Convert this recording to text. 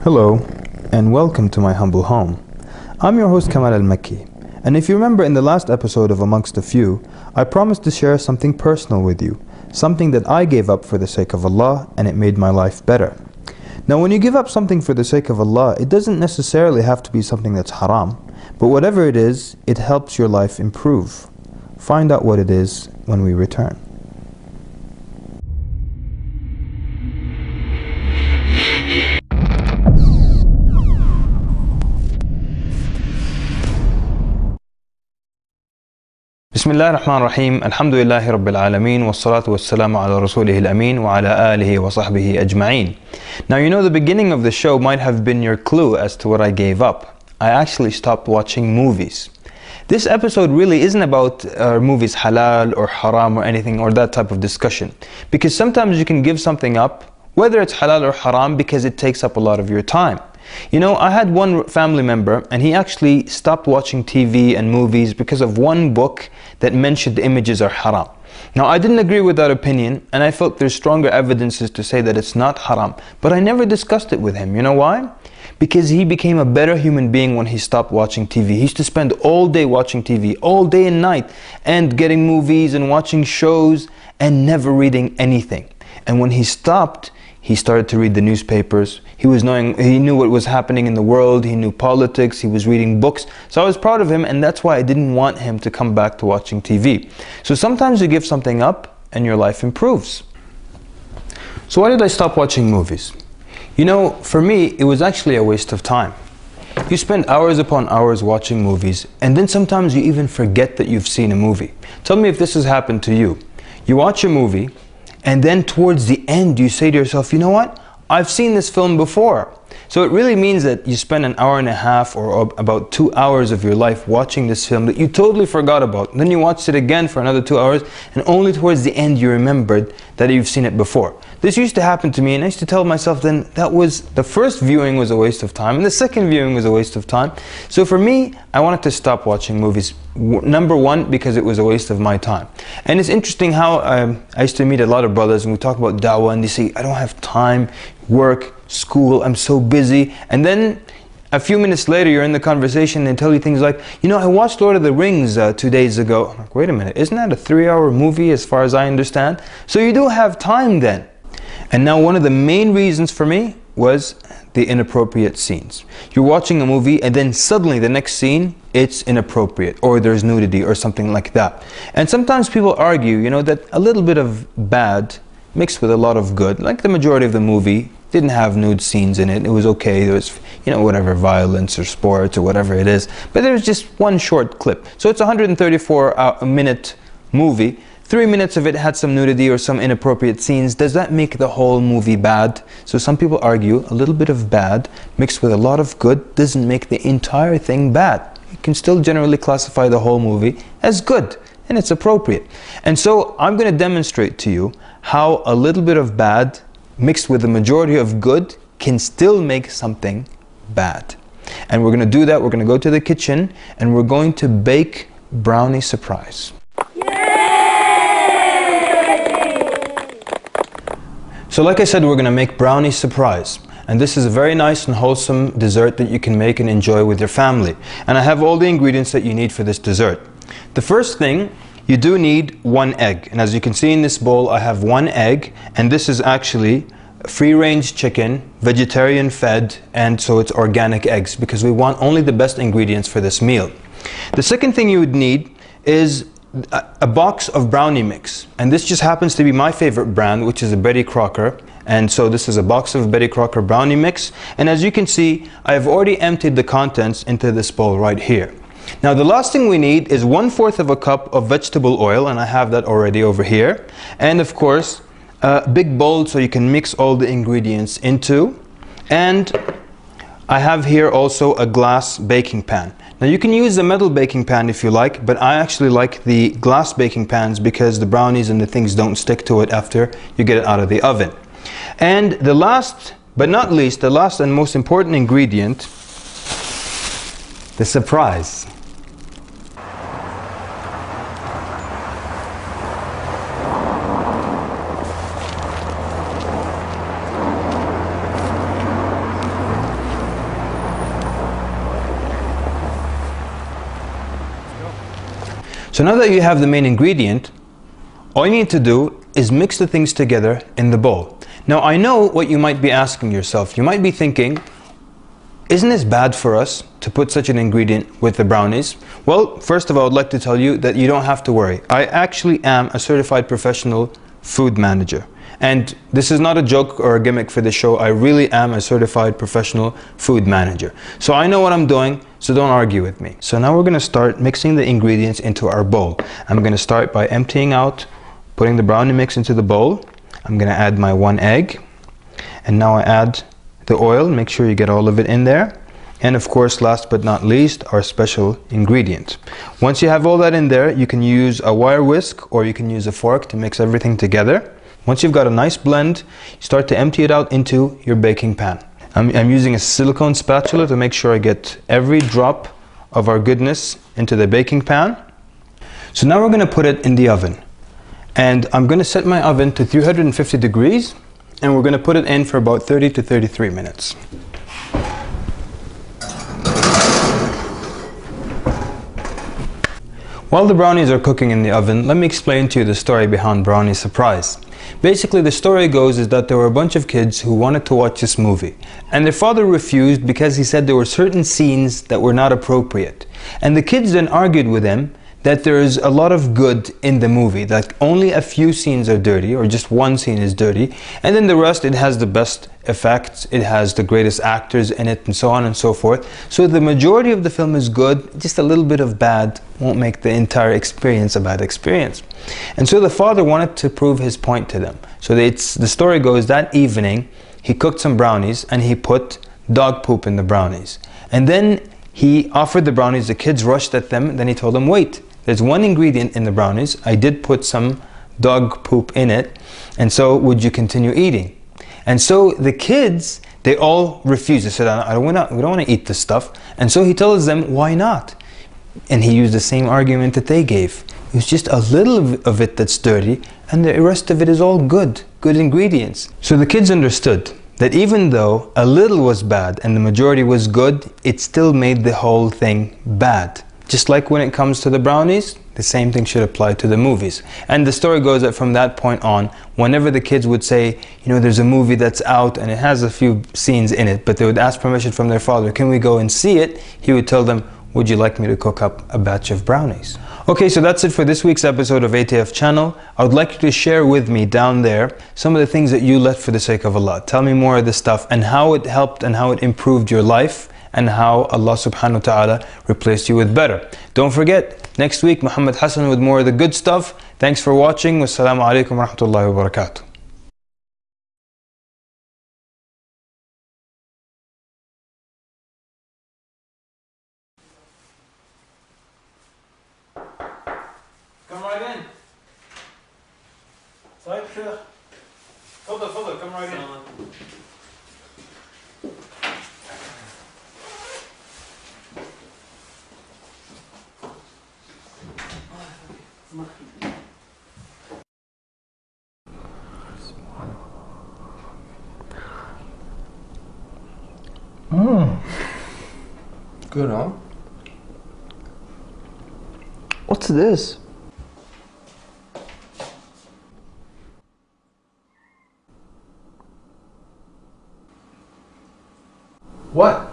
Hello, and welcome to my humble home. I'm your host Kamal Al-Makki, and if you remember in the last episode of Amongst a Few, I promised to share something personal with you, something that I gave up for the sake of Allah and it made my life better. Now when you give up something for the sake of Allah, it doesn't necessarily have to be something that's haram, but whatever it is, it helps your life improve. Find out what it is when we return. Bismillah ar-Rahman ar-Rahim, alhamdulillahi rabbil alameen, wassalatu wassalamu ala rasulihi al-ameen, wa ala alihi wa sahbihi ajma'een. Now you know the beginning of the show might have been your clue as to what I gave up. I actually stopped watching movies. This episode really isn't about movies halal or haram or anything or that type of discussion. Because sometimes you can give something up, whether it's halal or haram, because it takes up a lot of your time. You know, I had one family member and he actually stopped watching TV and movies because of one book that mentioned the images are haram. Now I didn't agree with that opinion and I felt there's stronger evidences to say that it's not haram, but I never discussed it with him. You know why? Because he became a better human being when he stopped watching TV. He used to spend all day watching TV, all day and night, and getting movies and watching shows and never reading anything. And when he stopped, he started to read the newspapers. He knew what was happening in the world. He knew politics. He was reading books. So I was proud of him, and that's why I didn't want him to come back to watching TV. So sometimes you give something up and your life improves. So why did I stop watching movies? You know, for me, it was actually a waste of time. You spend hours upon hours watching movies, and then sometimes you even forget that you've seen a movie. Tell me if this has happened to you. You watch a movie, and then towards the end you say to yourself, you know what? I've seen this film before. So it really means that you spend an hour and a half or about 2 hours of your life watching this film that you totally forgot about. And then you watched it again for another 2 hours and only towards the end you remembered that you've seen it before. This used to happen to me and I used to tell myself then that was the first viewing was a waste of time and the second viewing was a waste of time. So for me, I wanted to stop watching movies. Number one, because it was a waste of my time. And it's interesting how I used to meet a lot of brothers and we talk about da'wah and they say, I don't have time, work, school, I'm so busy. And then a few minutes later you're in the conversation and they tell you things like, you know, I watched Lord of the Rings 2 days ago. I'm like, wait a minute, isn't that a 3-hour movie as far as I understand? So you do have time then. And now one of the main reasons for me was the inappropriate scenes. You're watching a movie and then suddenly the next scene, it's inappropriate or there's nudity or something like that. And sometimes people argue, you know, that a little bit of bad mixed with a lot of good, like the majority of the movie didn't have nude scenes in it. It was okay. There was, you know, whatever violence or sports or whatever it is. But there was just one short clip. So it's a 134-minute movie. 3 minutes of it had some nudity or some inappropriate scenes. Does that make the whole movie bad? So some people argue a little bit of bad mixed with a lot of good doesn't make the entire thing bad. You can still generally classify the whole movie as good and it's appropriate. And so I'm going to demonstrate to you how a little bit of bad mixed with the majority of good can still make something bad. And we're going to do that. We're going to go to the kitchen and we're going to bake brownie surprise. So like I said, we're going to make brownie surprise. And this is a very nice and wholesome dessert that you can make and enjoy with your family. And I have all the ingredients that you need for this dessert. The first thing, you do need 1 egg. And as you can see in this bowl, I have 1 egg. And this is actually free-range chicken, vegetarian fed, and so it's organic eggs because we want only the best ingredients for this meal. The second thing you would need is a box of brownie mix, and this just happens to be my favorite brand, which is a Betty Crocker. And so this is a box of Betty Crocker brownie mix, and as you can see, I have already emptied the contents into this bowl right here. Now the last thing we need is 1/4 of a cup of vegetable oil, and I have that already over here, and of course a big bowl so you can mix all the ingredients into, and I have here also a glass baking pan. Now you can use a metal baking pan if you like, but I actually like the glass baking pans because the brownies and the things don't stick to it after you get it out of the oven. And the last but not least, the last and most important ingredient, the surprise. So now that you have the main ingredient, all you need to do is mix the things together in the bowl. Now I know what you might be asking yourself. You might be thinking, isn't this bad for us to put such an ingredient with the brownies? Well, first of all, I would like to tell you that you don't have to worry. I actually am a certified professional food manager. And this is not a joke or a gimmick for the show. I really am a certified professional food manager. So I know what I'm doing, so don't argue with me. So now we're going to start mixing the ingredients into our bowl. I'm going to start by emptying out, putting the brownie mix into the bowl. I'm going to add my 1 egg. And now I add the oil. Make sure you get all of it in there. And of course, last but not least, our special ingredient. Once you have all that in there, you can use a wire whisk or you can use a fork to mix everything together. Once you've got a nice blend, you start to empty it out into your baking pan. I'm using a silicone spatula to make sure I get every drop of our goodness into the baking pan. So now we're going to put it in the oven. And I'm going to set my oven to 350 degrees and we're going to put it in for about 30 to 33 minutes. While the brownies are cooking in the oven, let me explain to you the story behind Brownie Surprise. Basically, the story goes is that there were a bunch of kids who wanted to watch this movie, and their father refused because he said there were certain scenes that were not appropriate. And the kids then argued with him that there is a lot of good in the movie, that only a few scenes are dirty, or just one scene is dirty, and then the rest, it has the best effects, it has the greatest actors in it, and so on and so forth. So the majority of the film is good, just a little bit of bad won't make the entire experience a bad experience. And so the father wanted to prove his point to them. So the story goes that evening, he cooked some brownies and he put dog poop in the brownies. And then he offered the brownies, the kids rushed at them, and then he told them, wait, there's one ingredient in the brownies. I did put some dog poop in it, and so would you continue eating? And so the kids, they all refused. They said, we don't want to eat this stuff. And so he tells them, why not? And he used the same argument that they gave. It was just a little of it that's dirty, and the rest of it is all good ingredients. So the kids understood that even though a little was bad and the majority was good, it still made the whole thing bad. Just like when it comes to the brownies, the same thing should apply to the movies. And the story goes that from that point on, whenever the kids would say, you know, there's a movie that's out and it has a few scenes in it, but they would ask permission from their father, can we go and see it? He would tell them, would you like me to cook up a batch of brownies? Okay, so that's it for this week's episode of ATF Channel. I would like you to share with me down there some of the things that you left for the sake of Allah. Tell me more of this stuff and how it helped and how it improved your life, and how Allah subhanahu wa ta'ala replaced you with better. Don't forget, next week Muhammad Hassan with more of the good stuff. Thanks for watching. Wassalamu alaikum wa rahmatullahi wa barakatuh. Come right in. تفضل come right in. Good, huh? What's this? What?